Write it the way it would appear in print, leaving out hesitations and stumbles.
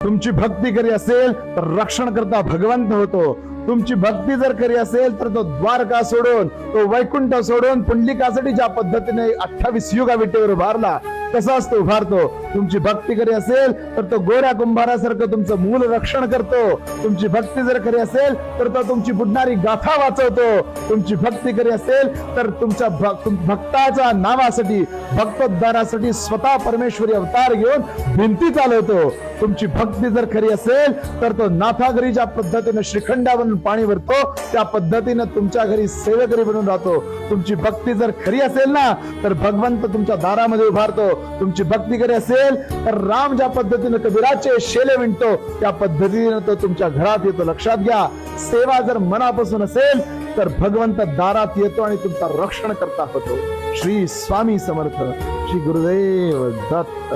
तुमची भक्ती खरी असेल तर रक्षण करता भगवंत होतो. तुमची भक्ती जर खरी असेल तर तो द्वारका सोडून, तो वैकुंठ सोडून पुंडलिकासाठी ज्या पद्धतीने 28 युगा विटेवर उभारला तसाच तो उभारतो. तुमची भक्ती खरी असेल तर तो गोऱ्या कुंभारासारखं तुमचं मूल रक्षण करतो. तुमची भक्ती जर खरी असेल तर तो तुमची बुडणारी गाथा वाचवतो. तुमची भक्ती खरी असेल तर तुमच्या भक्ताच्या नावासाठी, भक्तोद्धारासाठी स्वतः परमेश्वरी अवतार घेऊन भिंती चालवतो. तुमची भक्ती जर खरी असेल तर तो नाथा घरी ज्या पद्धतीने श्रीखंडा बनून पाणी भरतो त्या पद्धतीने तुमच्या घरी सेवेकरी बनून राहतो. तुमची भक्ती जर खरी असेल ना तर भगवंत तुमच्या दारामध्ये उभारतो. तुमची भक्ती खरी असेल तर राम ज्या पद्धतीने कबीराचे शेले विणतो त्या पद्धतीने तो तुमच्या घरात येतो. लक्षात घ्या, सेवा जर मनापासून असेल तर भगवंत दारात येतो आणि तुमचा रक्षण करता होतो. श्री स्वामी समर्थ. श्री गुरुदेव दत्त.